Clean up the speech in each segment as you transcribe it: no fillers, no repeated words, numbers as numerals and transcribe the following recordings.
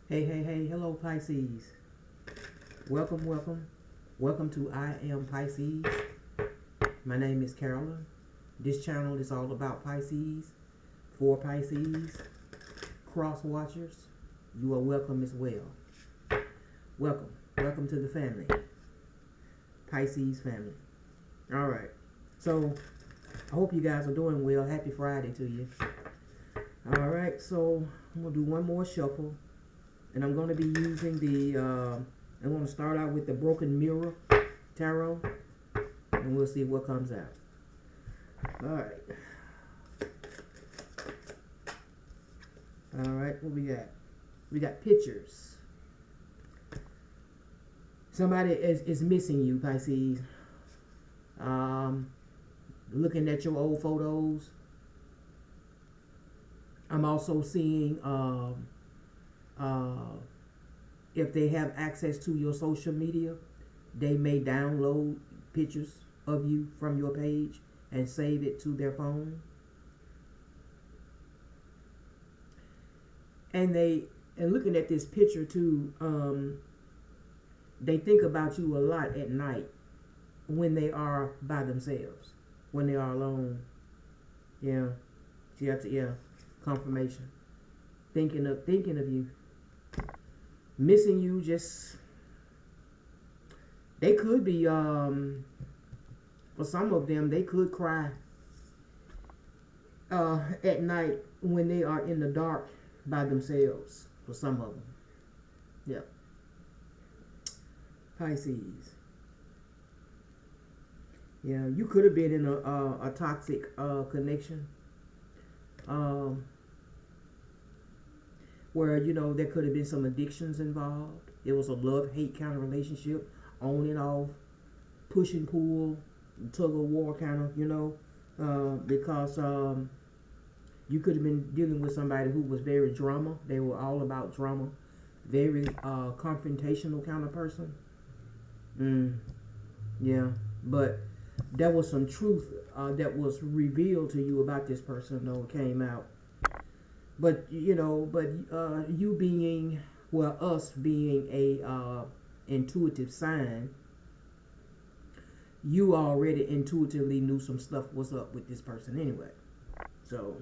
Hey, hello Pisces. Welcome to I Am Pisces. My name is Carolyn. This channel is all about Pisces, for Pisces, cross watchers. You are welcome as well. Welcome to the family, Pisces family. All right. So I hope you guys are doing well. Happy Friday to you. All right. So I'm gonna do one more shuffle, and I'm gonna be using the. I'm gonna start out with the Broken Mirror Tarot, and we'll see what comes out. All right. All right. What we got? We got pictures. Somebody is missing you, Pisces. Looking at your old photos. I'm also seeing if they have access to your social media, they may download pictures of you from your page and save it to their phone. And looking at this picture too, they think about you a lot at night when they are by themselves, when they are alone. Yeah, yeah, confirmation. Thinking of you, missing you. Just they could be for some of them they could cry at night when they are in the dark by themselves. For some of them, yeah. Pisces. Yeah, you could have been in a toxic connection, um, where there could have been some addictions involved. It was a love-hate kind of relationship, on and off, push and pull, tug of war kind of, because you could have been dealing with somebody who was very drama. They were all about drama, very confrontational kind of person. Yeah, but there was some truth that was revealed to you about this person, though, came out. But you being, well, us being a intuitive sign, you already intuitively knew some stuff was up with this person anyway. So,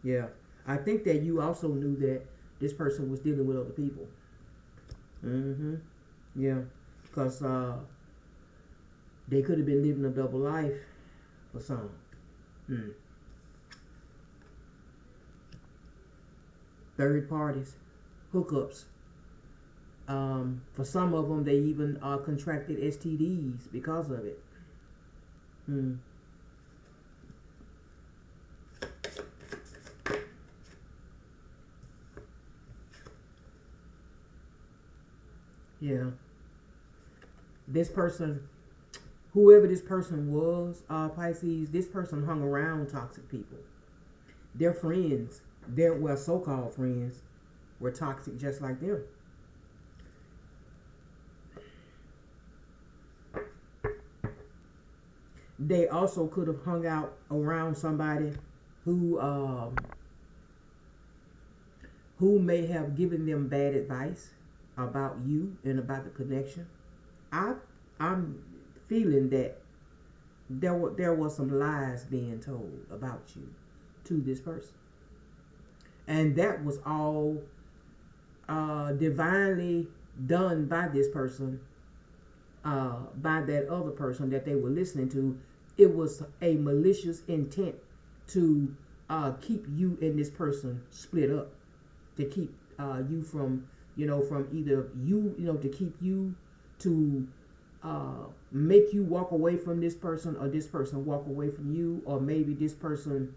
yeah, I think that you also knew that this person was dealing with other people. Yeah, because they could have been living a double life for some. Third parties, hookups. For some of them, they even contracted STDs because of it. Yeah. This person, whoever this person was, Pisces, this person hung around toxic people. Their friends, their so-called friends, were toxic just like them. They also could have hung out around somebody who who may have given them bad advice about you and about the connection. I'm feeling that there was some lies being told about you to this person, and that was all divinely done by this person, by that other person that they were listening to. It was a malicious intent to keep you and this person split up, to keep you from, from either to keep you, to make you walk away from this person, or this person walk away from you, or maybe this person,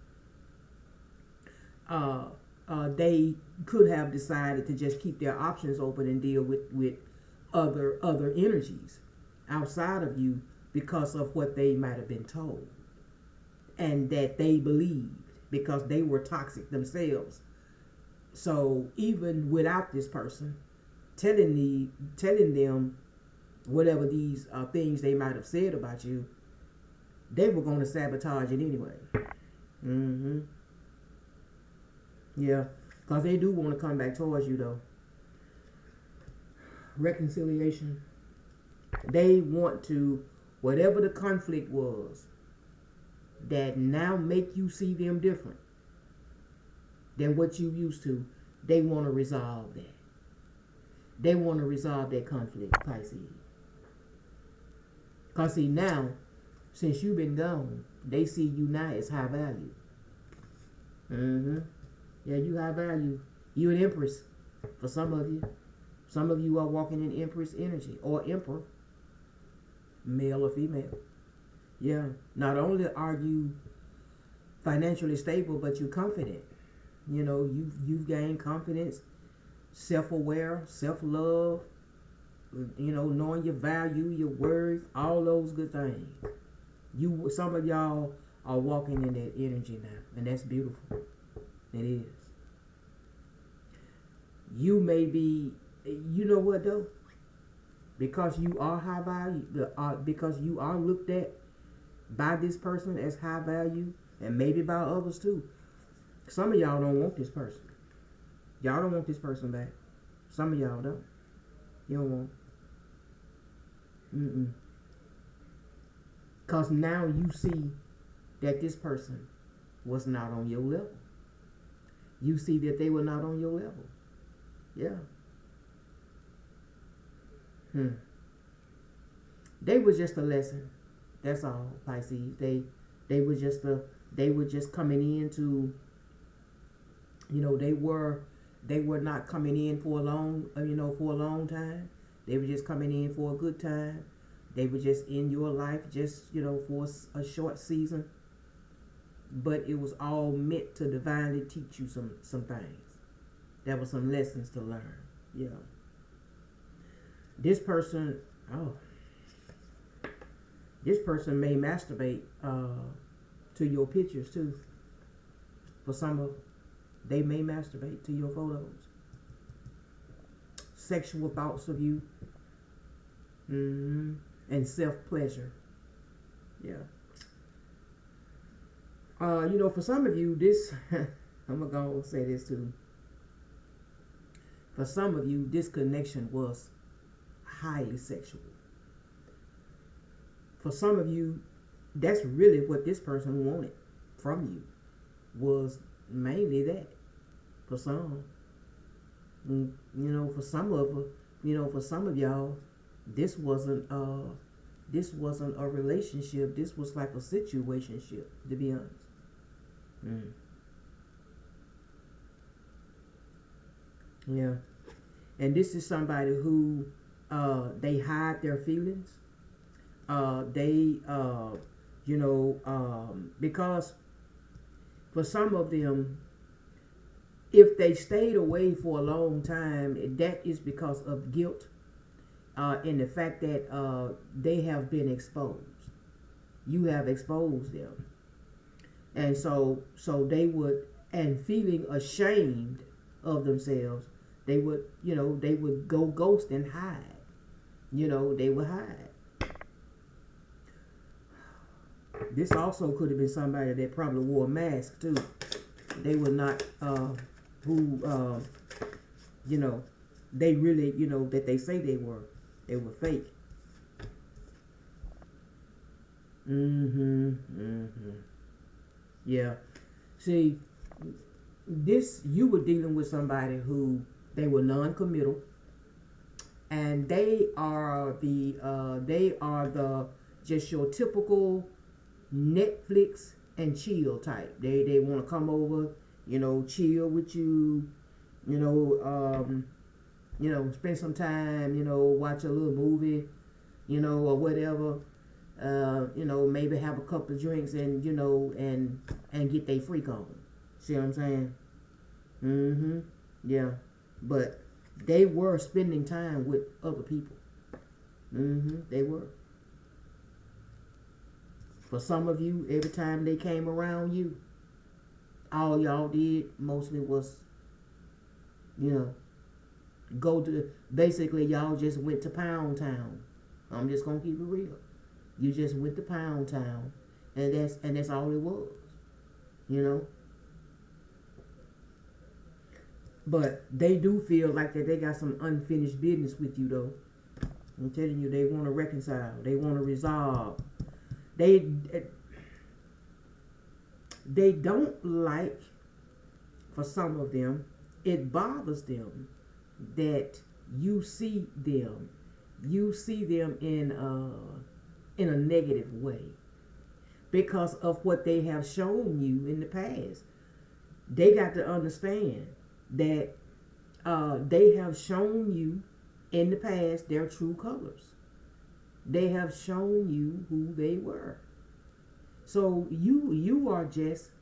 they could have decided to just keep their options open and deal with other energies outside of you because of what they might have been told and that they believed, because they were toxic themselves. So even without this person telling them whatever these things they might have said about you, they were going to sabotage it anyway. Yeah, Because they do want to come back towards you, though. Reconciliation. They want to, whatever the conflict was, that now make you see them different than what you used to, they want to resolve that. They want to resolve that conflict, Pisces. Because see, now, since you've been gone, they see you now as high value. Yeah, you high value. You an Empress for some of you. Some of you are walking in Empress energy or Emperor, male or female. Yeah, not only are you financially stable, but you're confident. You know, you've gained confidence, self-aware, self-love, you know, knowing your value, your worth, all those good things. Some of y'all are walking in that energy now, and that's beautiful. It is. You may be, you know what though? Because you are high value, because you are looked at by this person as high value, and maybe by others too. Some of y'all don't want this person. Y'all don't want this person back. Some of y'all don't. You don't want. Because now you see that this person was not on your level. You see that they were not on your level. Yeah. They were just a lesson. That's all, Pisces. They were just coming in to, you know, they were not coming in for a long time. They were just coming in for a good time. They were just in your life, just, you know, for a short season. But it was all meant to divinely teach you some things. There were some lessons to learn. Yeah. This person may masturbate to your pictures too. For some of, they may masturbate to your photos. Sexual thoughts of you. And self-pleasure. Yeah. You know, for some of you, this, I'm going to say this too. For some of you, this connection was highly sexual. For some of you, that's really what this person wanted from you, was mainly that. For some, you know, for some of y'all, this wasn't a relationship. This was like a situationship, to be honest. Yeah. And this is somebody who they hide their feelings. Because for some of them, if they stayed away for a long time, that is because of guilt. And the fact that they have been exposed. You have exposed them. And so they would, and feeling ashamed of themselves, they would go ghost and hide. You know, they would hide. This also could have been somebody that probably wore a mask too. They were not, they really, that they say they were. They were fake. Yeah. See, you were dealing with somebody who, they were non-committal, and they are just your typical Netflix and chill type. They want to come over, chill with you, spend some time, watch a little movie, or whatever, maybe have a couple of drinks and, and get their freak on. See what I'm saying? Yeah. But they were spending time with other people. They were. For some of you, every time they came around you, all y'all did mostly was, basically y'all just went to Pound Town. I'm just gonna keep it real. You just went to Pound Town, and that's all it was, But they do feel like that they got some unfinished business with you, though. I'm telling you, they want to reconcile. They want to resolve. They don't like, for some of them, it bothers them that you see them in a negative way because of what they have shown you in the past. They got to understand that they have shown you in the past their true colors. They have shown you who they were. So you are just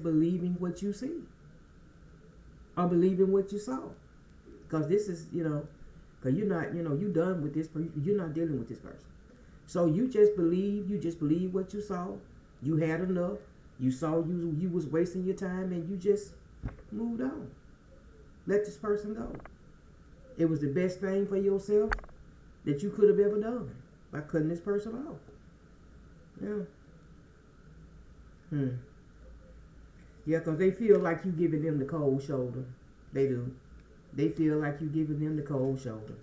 believing what you see, or believing what you saw, because this is because you're not you done with this person. You're not dealing with this person. So you just believe what you saw. You had enough. You saw you was wasting your time, and you just moved on. Let this person go. It was the best thing for yourself that you could have ever done by cutting this person off. Yeah. Yeah, because they feel like you giving them the cold shoulder. They do. They feel like you giving them the cold shoulder.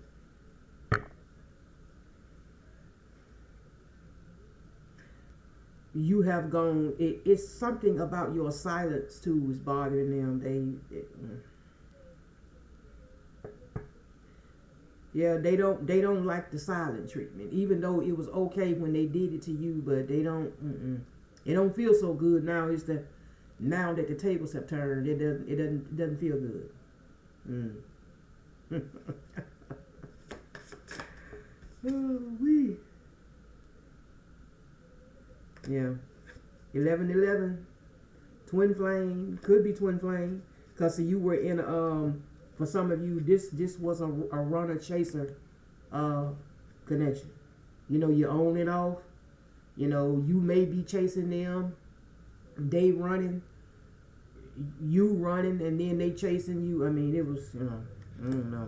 You have gone. It's something about your silence too is bothering them. Yeah, they don't like the silent treatment, even though it was okay when they did it to you. But they don't. It don't feel so good now. Now that the tables have turned, it doesn't feel good. Oh, wee. Yeah. 1111. Twin flame. Could be twin flame. Because you were in for some of you, this was a runner chaser connection. You own it off. You may be chasing them. They running. You running, and then they chasing you. I mean, it was, I don't know.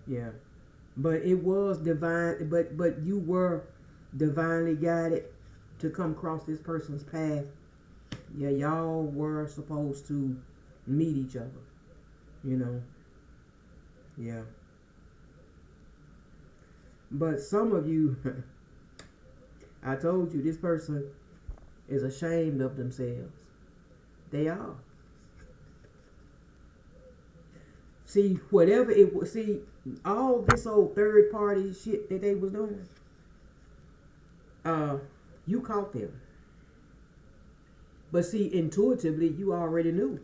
Yeah. But it was divine, but you were divinely guided to come across this person's path. Yeah, y'all were supposed to meet each other. Yeah. But some of you, I told you, this person is ashamed of themselves. They are. See, whatever it was, see, all this old third party shit that they was doing, you caught them. But see, intuitively, you already knew.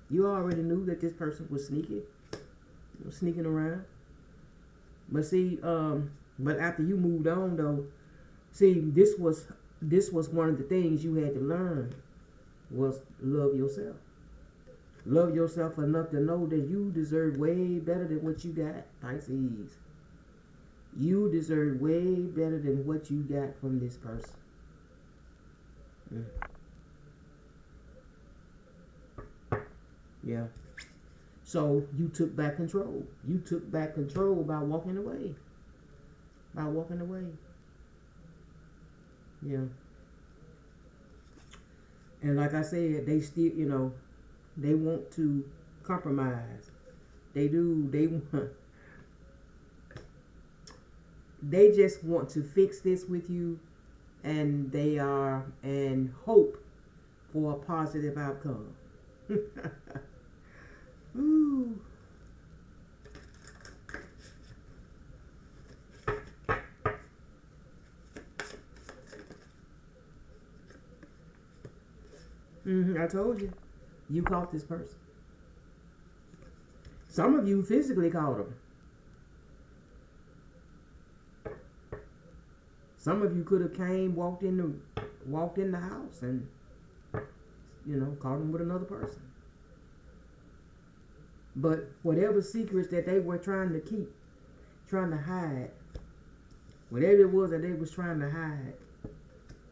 You already knew that this person was sneaking around. But see, but after you moved on, though, see, this was one of the things you had to learn was love yourself. Love yourself enough to know that you deserve way better than what you got, Pisces. You deserve way better than what you got from this person. Yeah. So you took back control. You took back control by walking away. Yeah. And like I said, they still, they want to compromise. They do. They just want to fix this with you, and they are and hope for a positive outcome. Ooh. I told you. You caught this person. Some of you physically caught them. Some of you could have walked in the house and caught them with another person. But whatever secrets that they were trying to keep, trying to hide, whatever it was that they was trying to hide,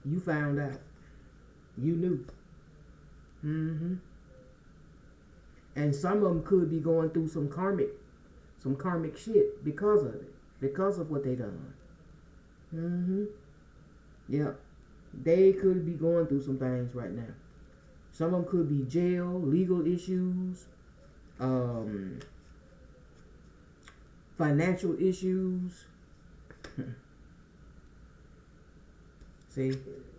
you found out. You knew. And some of them could be going through some karmic shit because of it, because of what they done. Yep. They could be going through some things right now. Some of them could be jail, legal issues, um, financial issues. See,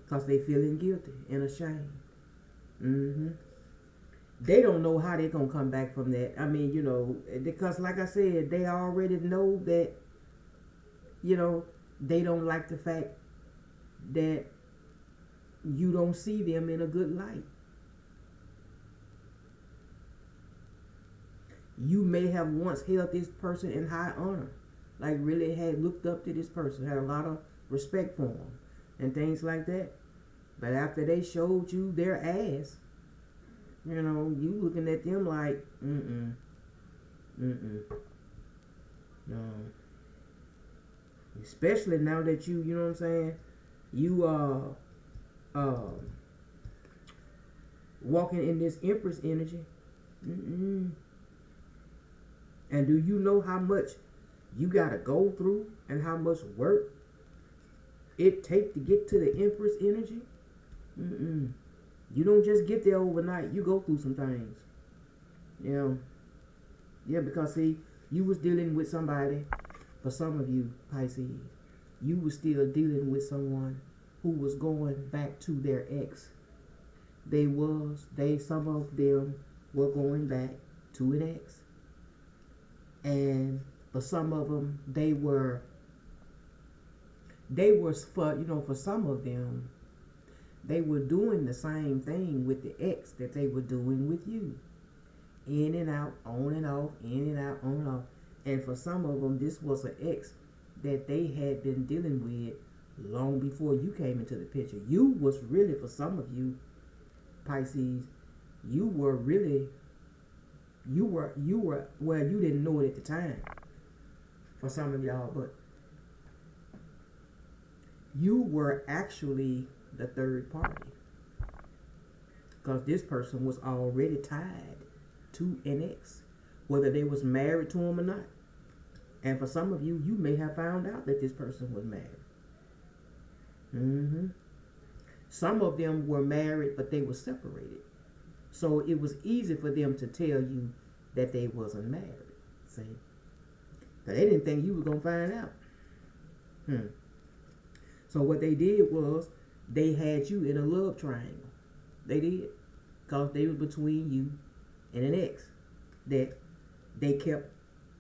because they feeling guilty and ashamed. Mm-hmm. They don't know how they're gonna come back from that. I mean, because like I said, they already know that, they don't like the fact that you don't see them in a good light. You may have once held this person in high honor, like really had looked up to this person, had a lot of respect for them, and things like that. But after they showed you their ass, you looking at them like, no. Especially now that you know what I'm saying, you are walking in this Empress energy. And do you know how much you gotta go through and how much work it take to get to the Empress energy? You don't just get there overnight. You go through some things. Yeah, because see, you was dealing with somebody. For some of you Pisces, you was still dealing with someone who was going back to their ex. Some of them were going back to an ex. And for some of them, for some of them, they were doing the same thing with the ex that they were doing with you. In and out, on and off, in and out, on and off. And for some of them, this was an ex that they had been dealing with long before you came into the picture. You was really, for some of you, Pisces, you were, well, you didn't know it at the time, for some of y'all, but you were actually the third party. Because this person was already tied to an ex, whether they was married to him or not. And for some of you, you may have found out that this person was married. Some of them were married, but they were separated. So it was easy for them to tell you that they wasn't married. See? Because they didn't think you were going to find out. So what they did was, they had you in a love triangle. They did. Because they was between you and an ex that they kept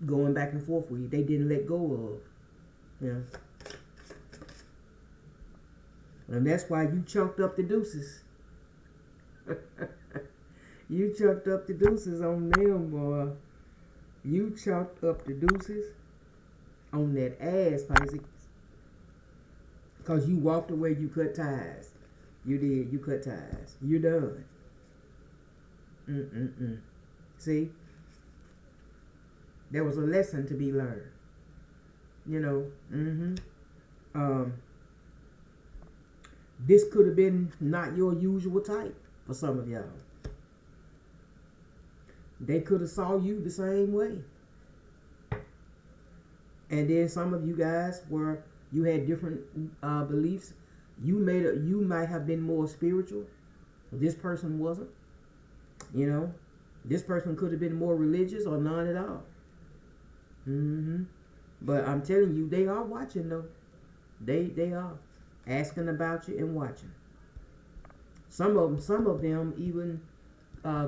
going back and forth with you. They didn't let go of. And that's why you chunked up the deuces. You chunked up the deuces on them, boy. You chunked up the deuces on that ass, Pisces. Because you walked away, you cut ties. You did, you cut ties. You're done. See? There was a lesson to be learned. This could have been not your usual type for some of y'all. They could have saw you the same way. And then some of you guys you had different beliefs. You might have been more spiritual. This person wasn't. This person could have been more religious or none at all. But I'm telling you, they are watching though. They are asking about you and watching. Some of them even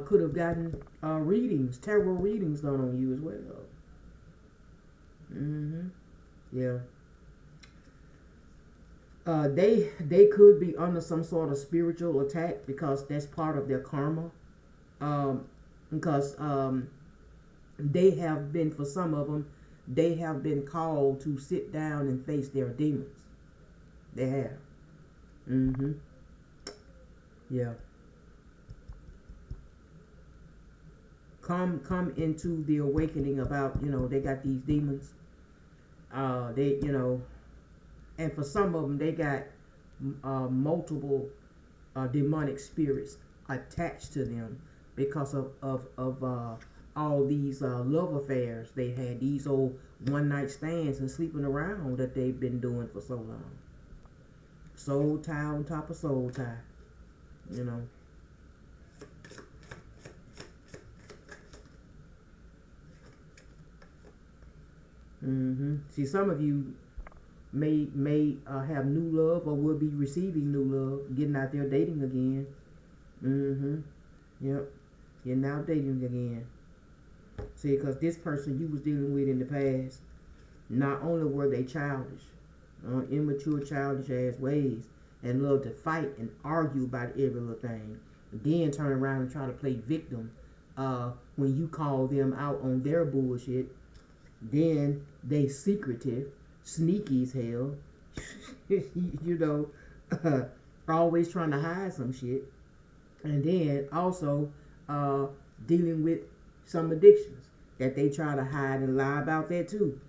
could have gotten tarot readings done on you as well. Yeah. They could be under some sort of spiritual attack because that's part of their karma. Because they have been, for some of them, they have been called to sit down and face their demons. They have. Yeah. Come into the awakening about, they got these demons. And for some of them, they got multiple demonic spirits attached to them because of all these love affairs they had, these old one-night stands and sleeping around that they've been doing for so long. Soul tie on top of soul tie. You know. See, some of you may have new love or will be receiving new love, getting out there dating again. Yep. Getting out dating again. See, because this person you was dealing with in the past, not only were they childish, immature, childish ass ways, and love to fight and argue about every little thing, then turn around and try to play victim when you call them out on their bullshit. Then they secretive, sneaky as hell, you know, always trying to hide some shit. And then also dealing with some addictions that they try to hide and lie about that too.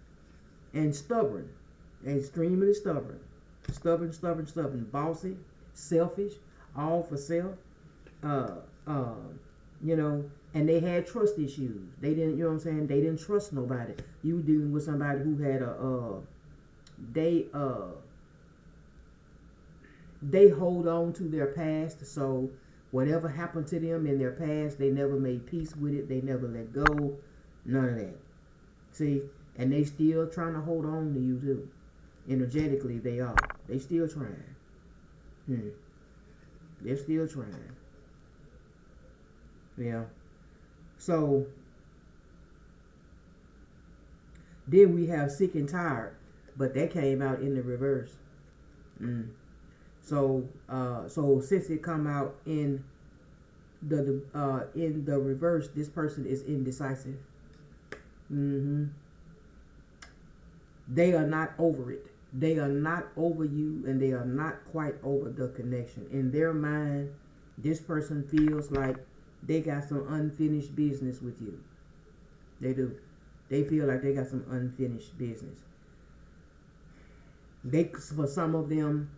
And stubborn, extremely stubborn, bossy, selfish, all for self. Uh, uh, you know, and they had trust issues. They didn't, you know what I'm saying? They didn't trust nobody. You were dealing with somebody who had they hold on to their past. So whatever happened to them in their past, they never made peace with it. They never let go. None of that. See, and they still trying to hold on to you too. Energetically, they are. They still trying. They're still trying. Yeah. So then we have sick and tired, but that came out in the reverse. So since it come out in the reverse, this person is indecisive. They are not over it. They are not over you, and they are not quite over the connection. In their mind, this person feels like they got some unfinished business with you. They do. They feel like they got some unfinished business. For some of them,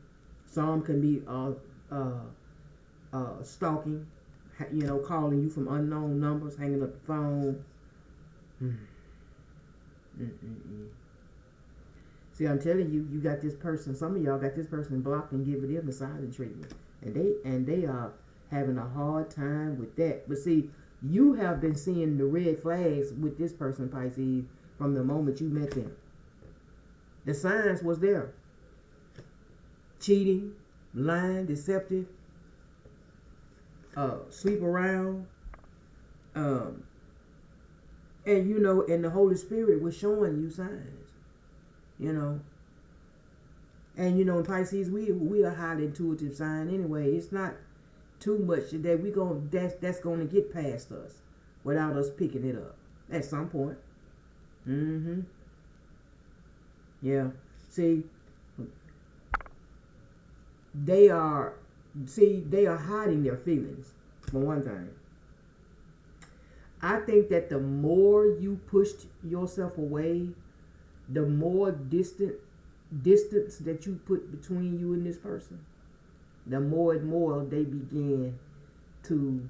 some can be stalking, you know, calling you from unknown numbers, hanging up the phone. See, I'm telling you, you got this person. Some of y'all got this person blocked and giving them the silent treatment, and they are having a hard time with that. But see, you have been seeing the red flags with this person, Pisces, from the moment you met them. The signs was there. Cheating, lying, deceptive, sleep around, and you know, and the Holy Spirit was showing you signs, you know. And you know, in Pisces, we are highly intuitive sign anyway. It's not too much that that's gonna get past us without us picking it up at some point. Yeah. See, they are hiding their feelings, for one thing. I think that the more you pushed yourself away, the more distance that you put between you and this person, the more and more they begin to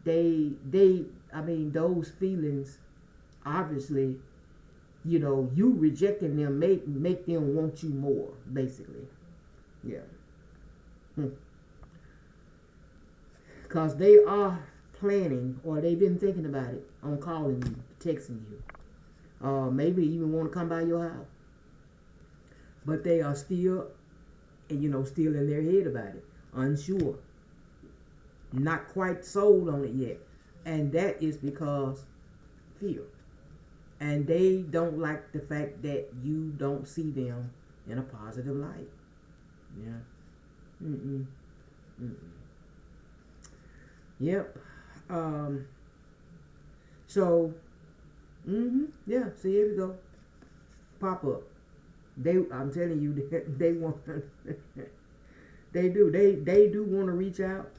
those feelings, obviously, you know, you rejecting them make them want you more, basically. Yeah. Because they are planning, or they've been thinking about it, on calling you, texting you, maybe even want to come by your house. But they are still, still in their head about it, unsure, not quite sold on it yet. And that is because fear. And they don't like the fact that you don't see them in a positive light. Yeah. Yep. So, yeah. See, here we go. Pop up. I'm telling you, they want. They do. They do want to reach out.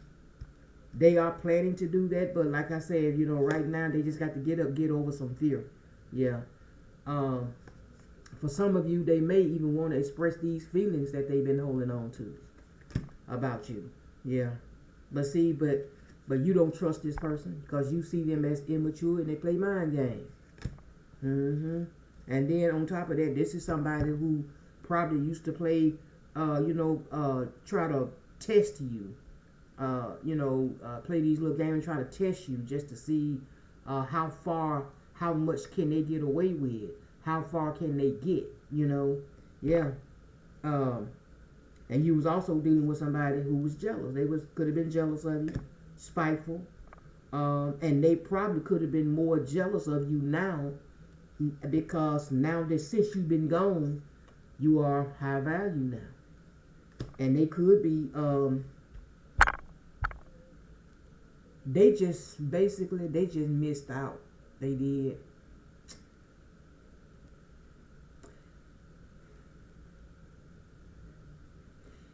They are planning to do that, but like I said, right now they just got to get over some fear. Yeah. For some of you, they may even want to express these feelings that they've been holding on to about you. Yeah. But see, but you don't trust this person because you see them as immature and they play mind games. And then on top of that, this is somebody who probably used to play try to test you. Play these little games and try to test you just to see how far, how much can they get away with, how far can they get, yeah. Um, and you was also dealing with somebody who was jealous. They could have been jealous of you, spiteful, and they probably could have been more jealous of you now because now that since you've been gone, you are high value now, and they could be. They just missed out. They did.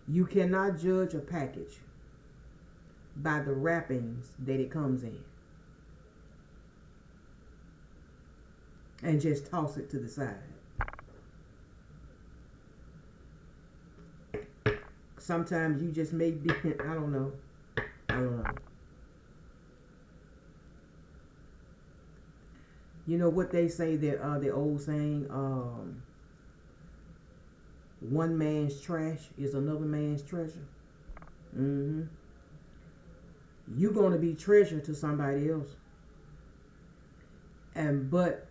You cannot judge a package by the wrappings that it comes in and just toss it to the side. Sometimes you just may be, I don't know. You know what they say, that the old saying, one man's trash is another man's treasure. Mm-hmm. You're gonna be treasure to somebody else, and but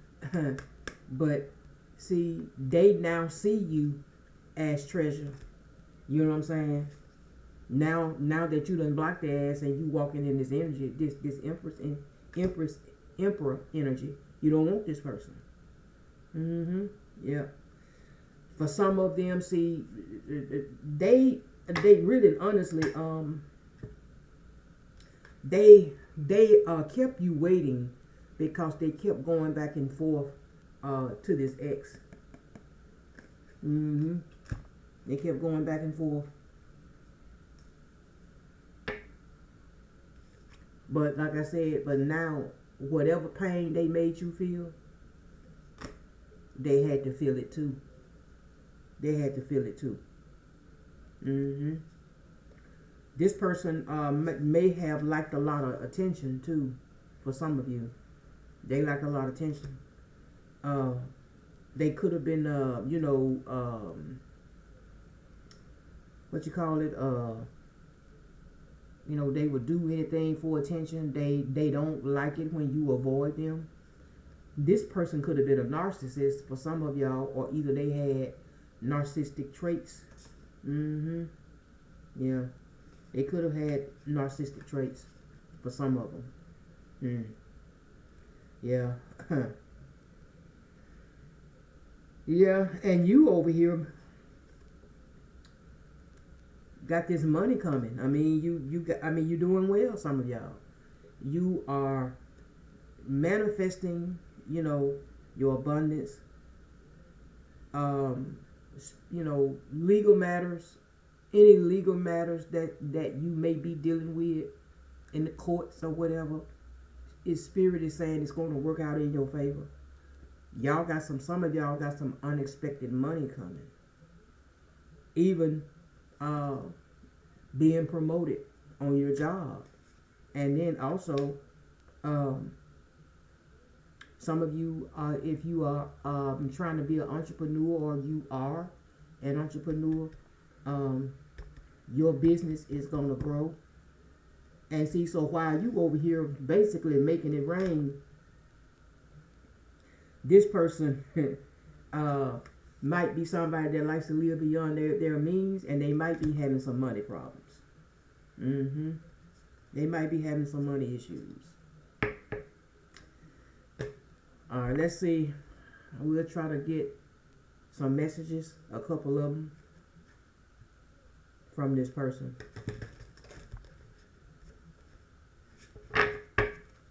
see, they now see you as treasure. You know what I'm saying? Now that you done blocked their ass and you walking in this energy, this emperor energy, you don't want this person. Mm-hmm. Yeah. For some of them, see, they really honestly, they kept you waiting because they kept going back and forth to this ex. Mm-hmm. They kept going back and forth. But like I said, but now whatever pain they made you feel, they had to feel it too. They had to feel it too. Mm-hmm. This person may have liked a lot of attention too. For some of you, they like a lot of attention. They could have been, what you call it? They would do anything for attention. They don't like it when you avoid them. This person could have been a narcissist for some of y'all, or either they had narcissistic traits. Mm-hmm. Yeah. They could have had narcissistic traits for some of them. Yeah. Yeah, and you over here got this money coming. I mean, you're doing well, some of y'all. You are manifesting, your abundance. Legal matters, any legal matters that you may be dealing with in the courts or whatever, spirit is saying it's going to work out in your favor. Some of y'all got some unexpected money coming. Even being promoted on your job. And then also, some of you, if you are trying to be an entrepreneur, or you are an entrepreneur, your business is going to grow. And see, so while you over here basically making it rain, this person might be somebody that likes to live beyond their means, and they might be having some money problems. Mm-hmm. They might be having some money issues. All right, let's see. We'll try to get some messages, a couple of them, from this person.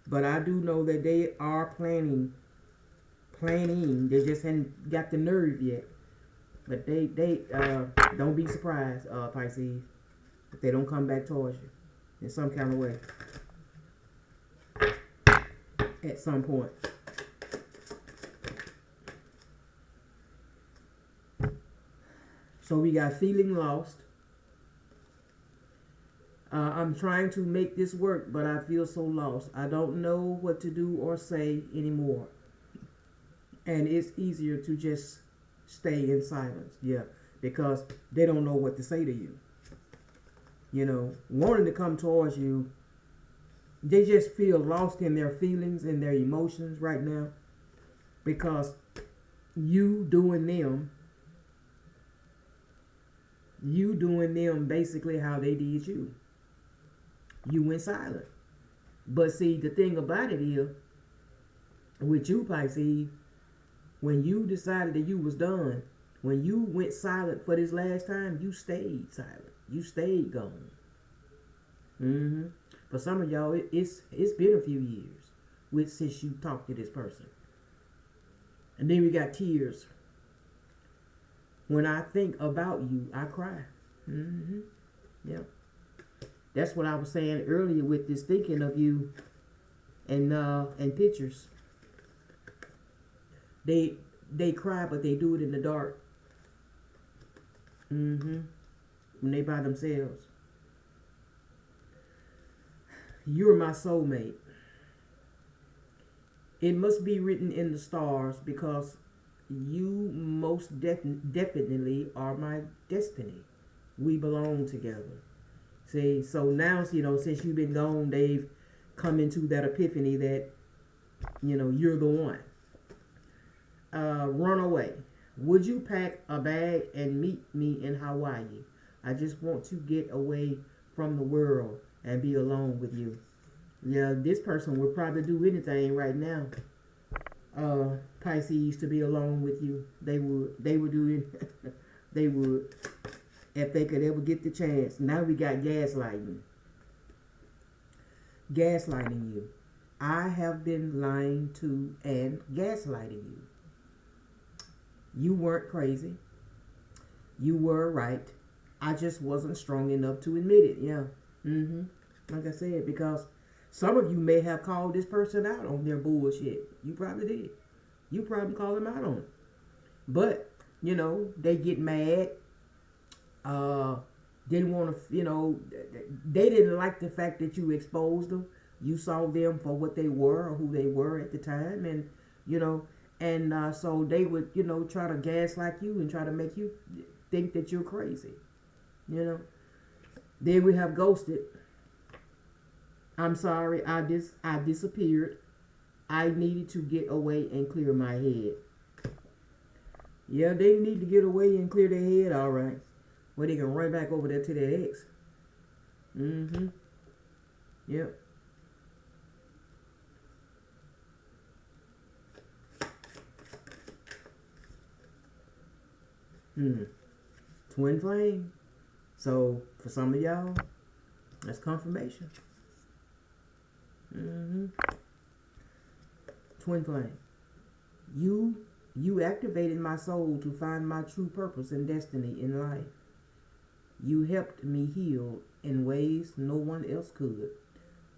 But I do know that they are planning. They just haven't got the nerve yet. But they don't be surprised, Pisces, if they don't come back towards you in some kind of way at some point. So we got feeling lost. I'm trying to make this work, but I feel so lost. I don't know what to do or say anymore. And it's easier to just stay in silence. Yeah. because they don't know what to say to you. You know, wanting to come towards you, they just feel lost in their feelings and their emotions right now because you doing them basically how they did you. You went silent. But see, the thing about it is, with you, Pisces, when you decided that you was done, when you went silent for this last time, you stayed silent. You stayed gone. For some of y'all, it's been a few years since you talked to this person. And then we got tears. When I think about you, I cry. Yeah. That's what I was saying earlier with this thinking of you and pictures. They cry, but they do it in the dark. When they by themselves. You're my soulmate. It must be written in the stars because you most definitely are my destiny. We belong together. See, so now, you know, since you've been gone, they've come into that epiphany that, you know, you're the one. Run away. Would you pack a bag and meet me in Hawaii? I just want to get away from the world and be alone with you. Yeah, this person would probably do anything right now. Pisces, to be alone with you. They would do it. They would. If they could ever get the chance. Now we got gaslighting. Gaslighting you. I have been lying to and gaslighting you. You weren't crazy. You were right. I just wasn't strong enough to admit it. Yeah. Like I said, because some of you may have called this person out on their bullshit. You probably did. You probably called them out on it. But, you know, they get mad. Didn't want to, you know, they didn't like the fact that you exposed them. You saw them for what they were or who they were at the time. And, you know, and so they would, you know, try to gaslight you and try to make you think that you're crazy. You know. Then we have ghosted. I'm sorry, I disappeared. I needed to get away and clear my head. Yeah, they need to get away and clear their head, all right. Where they can run back over there to their ex. Yep. Twin flame. So for some of y'all, that's confirmation. Twin flame. You activated my soul to find my true purpose and destiny in life. You helped me heal in ways no one else could.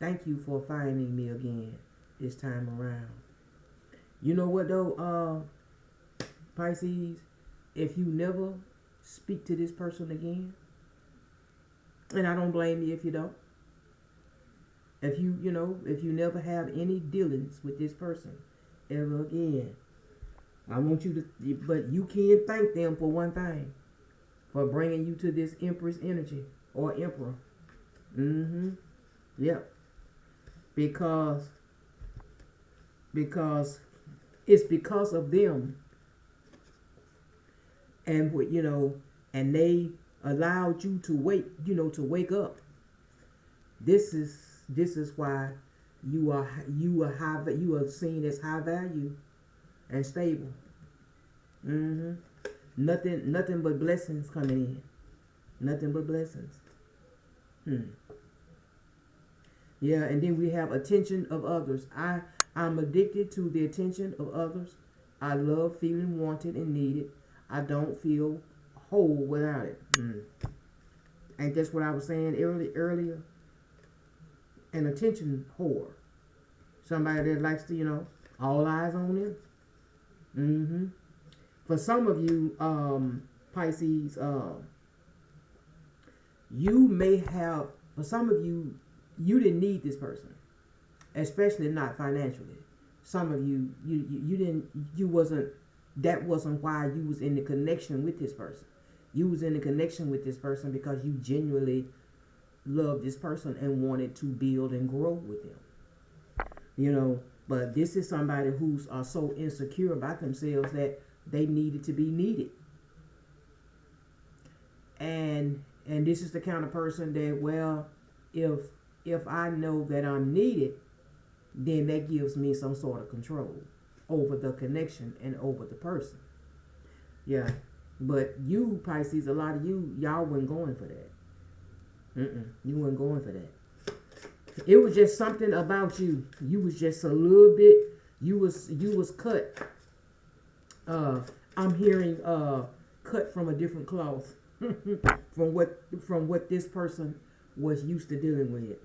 Thank you for finding me again this time around. You know what though, Pisces? If you never speak to this person again, and I don't blame you if you don't. If you never have any dealings with this person ever again, I want you to, but you can thank them for one thing, for bringing you to this Empress energy or Emperor. Yep. Because it's because of them, and what and they allowed you to wake up. This is why you are seen as high value and stable. Nothing but blessings coming in. Nothing but blessings. Yeah, and then we have attention of others. I'm addicted to the attention of others. I love feeling wanted and needed. I don't feel whole without it. Ain't that's what I was saying earlier? An attention whore. Somebody that likes to, all eyes on them. For some of you, Pisces, you may have, for some of you, you didn't need this person, especially not financially. Some of you, that wasn't why you was in the connection with this person. You was in a connection with this person because you genuinely loved this person and wanted to build and grow with them. You know, but this is somebody who's so insecure about themselves that they needed to be needed. And this is the kind of person that, well, if I know that I'm needed, then that gives me some sort of control over the connection and over the person. Yeah. But you, Pisces, a lot of y'all wasn't going for that. You weren't going for that. It was just something about you. You was just a little bit. You was cut. I'm hearing cut from a different cloth from what this person was used to dealing with.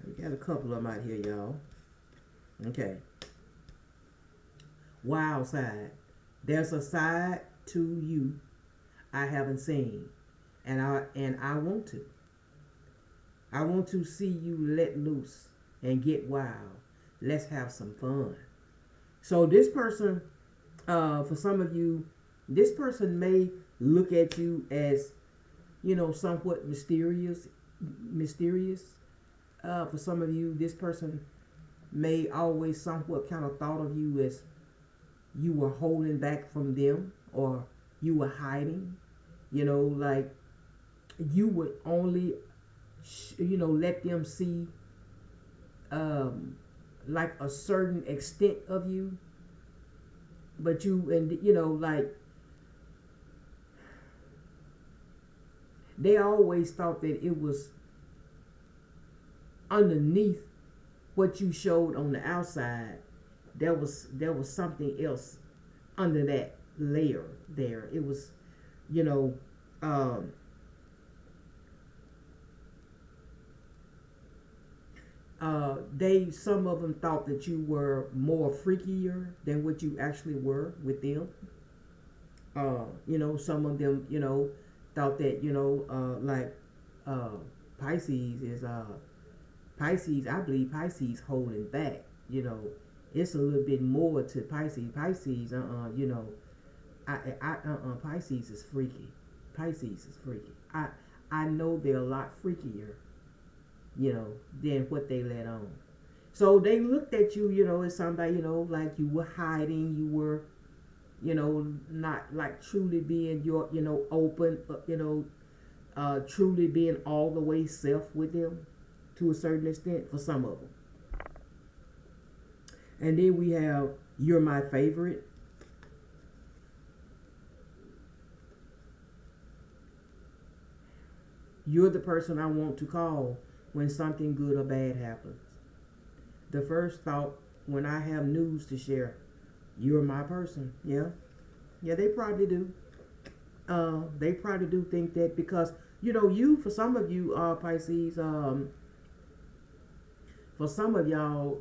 We got a couple of them out here, y'all. Okay. Wild side. There's a side to you I haven't seen, and I want to. I want to see you let loose and get wild. Let's have some fun. So this person, for some of you, this person may look at you as, somewhat mysterious. For some of you, this person may always somewhat kind of thought of you as you were holding back from them, or you were hiding. Like you would only let them see like a certain extent of you, but like they always thought that it was underneath what you showed on the outside. There was something else under that layer there. It was some of them thought that you were more freakier than what you actually were with them. Some of them, thought that, like Pisces is Pisces, I believe Pisces holding back, it's a little bit more to Pisces. Pisces, Pisces is freaky. Pisces is freaky. I know they're a lot freakier, than what they let on. So they looked at you, as somebody, like you were hiding, you were, not like truly being your, open, truly being all the way self with them to a certain extent for some of them. And then we have You're My Favorite. You're the person I want to call when something good or bad happens. The first thought when I have news to share, you're my person. Yeah, they probably do. They probably do think that because you, for some of you, Pisces, for some of y'all,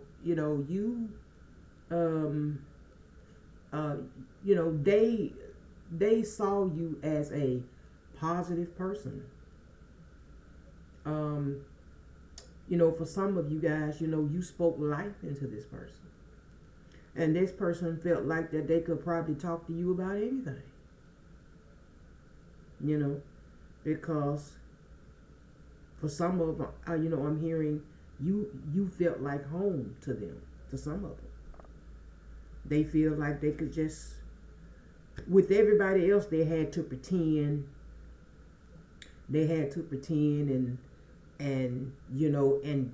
they saw you as a positive person. For some of you guys, you spoke life into this person. And this person felt like that they could probably talk to you about anything. Because for some of them, I'm hearing you felt like home to them, to some of them. They feel like they could just, with everybody else, they had to pretend and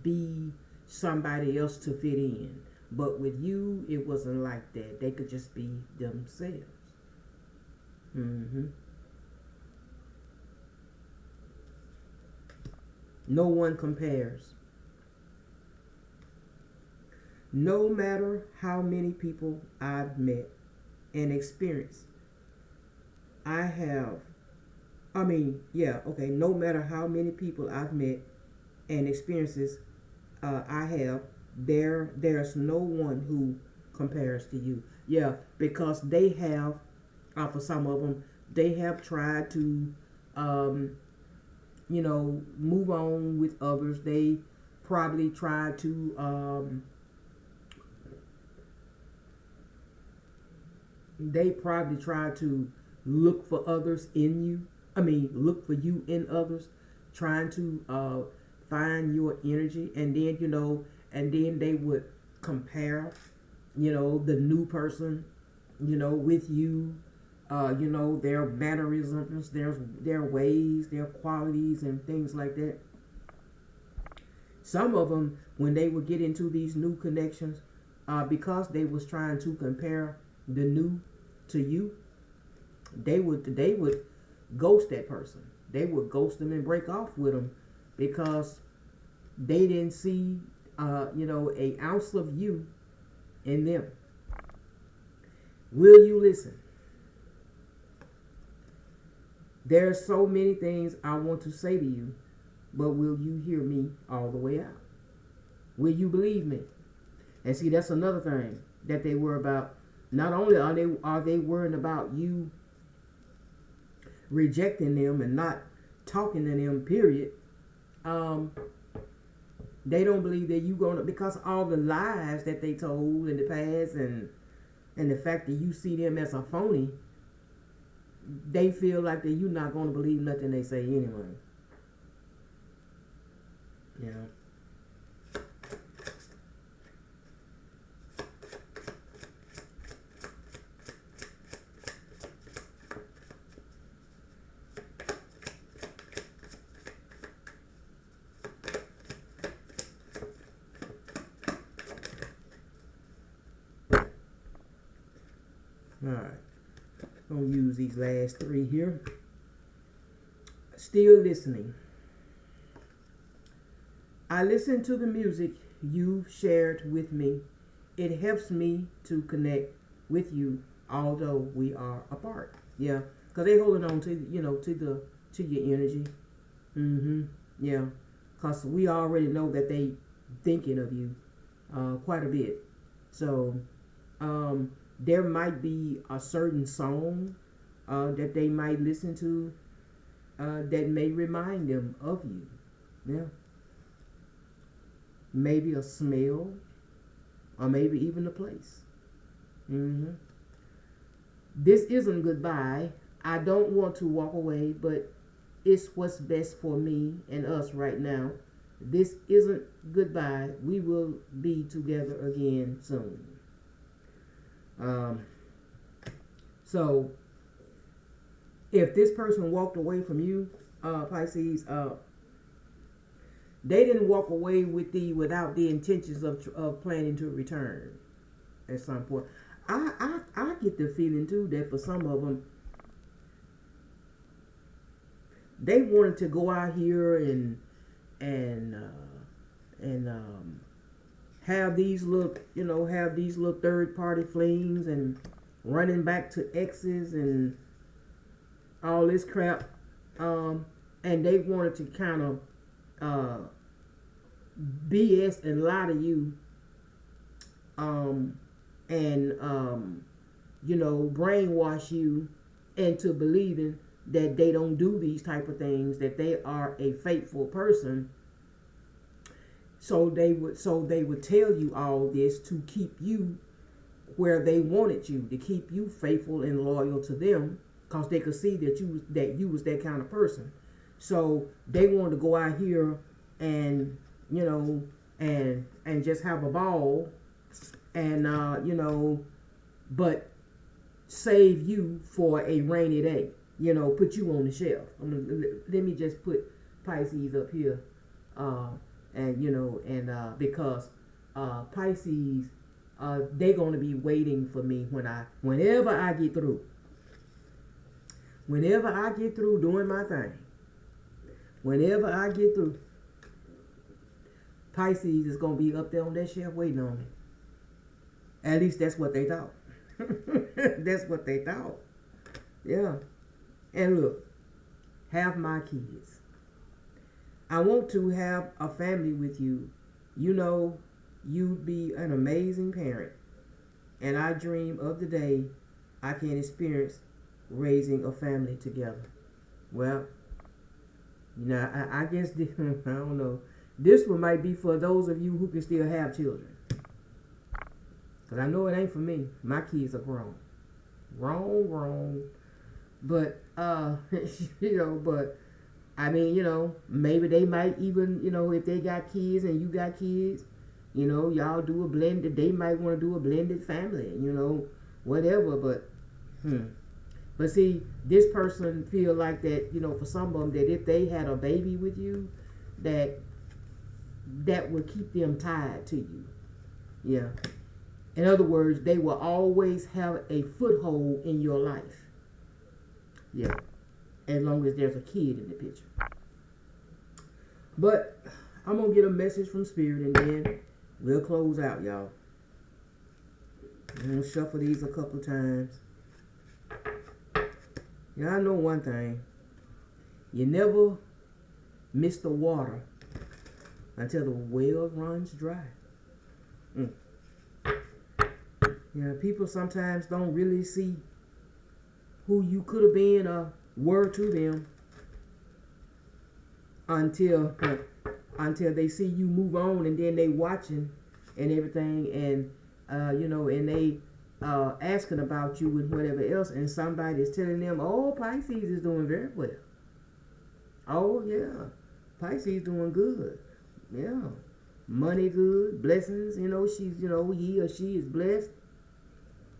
be somebody else to fit in. But with you, it wasn't like that. They could just be themselves. No one compares. No matter how many people I've met and experienced, no matter how many people I've met and experiences I have, there's no one who compares to you. Yeah, because they have, for some of them, they have tried to, move on with others. They probably tried to, look for others in you. I mean, look for you in others, trying to find your energy, and then and then they would compare, the new person, with you, their mannerisms, their ways, their qualities, and things like that. Some of them, when they would get into these new connections, because they was trying to compare the new to you, they would ghost that person. They would ghost them and break off with them because they didn't see, a ounce of you in them. Will you listen? There's so many things I want to say to you, but will you hear me all the way out? Will you believe me? And see, that's another thing that they were about. Not only are they worried about you rejecting them and not talking to them, period. They don't believe that you gonna, because all the lies that they told in the past, and the fact that you see them as a phony, they feel like that you're not gonna believe nothing they say anyway. Yeah. All right. I'm gonna use these last three here. Still listening. I listen to the music you've shared with me. It helps me to connect with you, although we are apart. Yeah, because they holding on to to your energy. Yeah, because we already know that they thinking of you quite a bit. So there might be a certain song that they might listen to that may remind them of you. Yeah. Maybe a smell, or maybe even a place. This isn't goodbye. I don't want to walk away, but it's what's best for me and us right now. This isn't goodbye. We will be together again soon. So, if this person walked away from you, Pisces, they didn't walk away without the intentions of planning to return at some point. I get the feeling too that for some of them, they wanted to go out here and have these little third party flings and running back to exes and all this crap, and they wanted to kind of BS and lie to you, and brainwash you into believing that they don't do these type of things, that they are a faithful person. So they would tell you all this to keep you where they wanted you, to keep you faithful and loyal to them, because they could see that you was that kind of person. So they wanted to go out here and and just have a ball, and but save you for a rainy day. Put you on the shelf. Let me just put Pisces up here, because Pisces, they're gonna be waiting for me whenever I get through. Whenever I get through doing my thing. Whenever I get through, Pisces is going to be up there on that shelf waiting on me. At least that's what they thought. That's what they thought. Yeah. And look, have my kids. I want to have a family with you. You'd be an amazing parent. And I dream of the day I can experience raising a family together. Well, I guess I don't know. This one might be for those of you who can still have children. Because I know it ain't for me. My kids are grown. Grown. But but I mean, maybe they might even, if they got kids and you got kids, y'all do a blended. They might want to do a blended family, whatever. But but see, this person feel like that, for some of them, that if they had a baby with you, that would keep them tied to you. Yeah. In other words, they will always have a foothold in your life. Yeah. As long as there's a kid in the picture. But I'm going to get a message from Spirit and then we'll close out, y'all. I'm going to shuffle these a couple of times. Yeah, I know one thing. You never miss the water until the well runs dry. Yeah, people sometimes don't really see who you could have been or were to them until they see you move on, and then they watching and everything, and and they asking about you and whatever else, and somebody is telling them, "Oh, Pisces is doing very well. Oh yeah, Pisces doing good. Yeah, money good, blessings. She's he or she is blessed.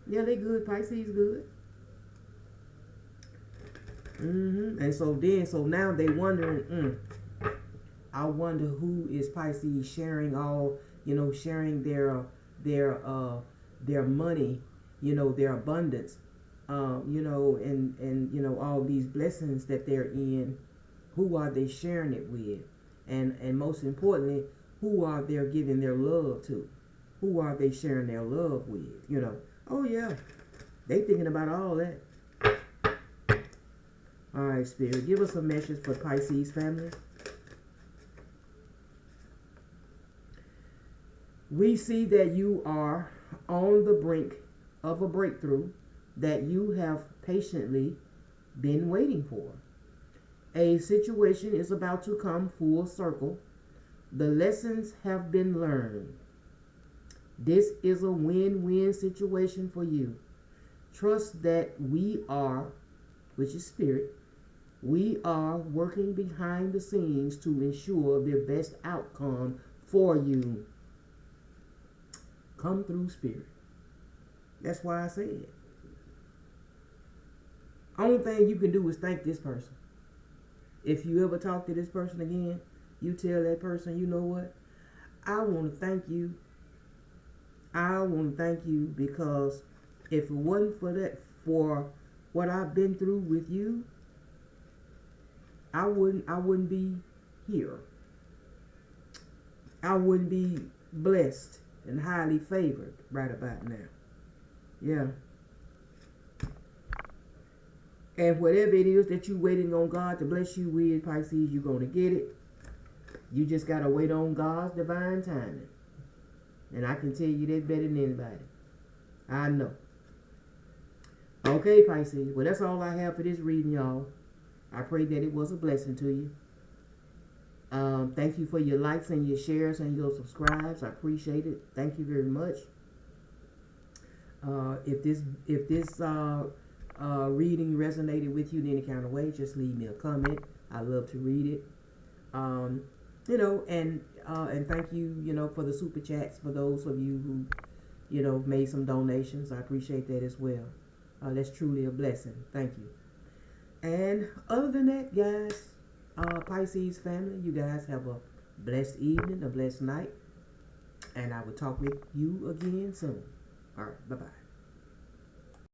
Yeah, they good. Pisces good." And so now they wondering. I wonder who is Pisces sharing all, sharing their money, their abundance, and all these blessings that they're in. Who are they sharing it with? And most importantly, who are they giving their love to? Who are they sharing their love with? Oh yeah, they thinking about all that. All right, Spirit, give us a message for Pisces family. We see that you are on the brink of a breakthrough that you have patiently been waiting for. A situation is about to come full circle. The lessons have been learned. This is a win-win situation for you. Trust that we are, which is Spirit, we are working behind the scenes to ensure the best outcome for you. Come through, Spirit. That's why I said it. Only thing you can do is thank this person. If you ever talk to this person again, you tell that person, you know what? I want to thank you. I want to thank you because if it wasn't for what I've been through with you, I wouldn't be here. I wouldn't be blessed and highly favored right about now. Yeah. And whatever it is that you're waiting on God to bless you with, Pisces, you're going to get it. You just got to wait on God's divine timing. And I can tell you that better than anybody. I know. Okay, Pisces. Well, that's all I have for this reading, y'all. I pray that it was a blessing to you. Thank you for your likes and your shares and your subscribes. I appreciate it. Thank you very much. If this reading resonated with you in any kind of way, just leave me a comment. I love to read it. And thank you, for the super chats for those of you who, made some donations. I appreciate that as well. That's truly a blessing. Thank you. And other than that, guys, Pisces family, you guys have a blessed evening, a blessed night, and I will talk with you again soon. All right, bye-bye.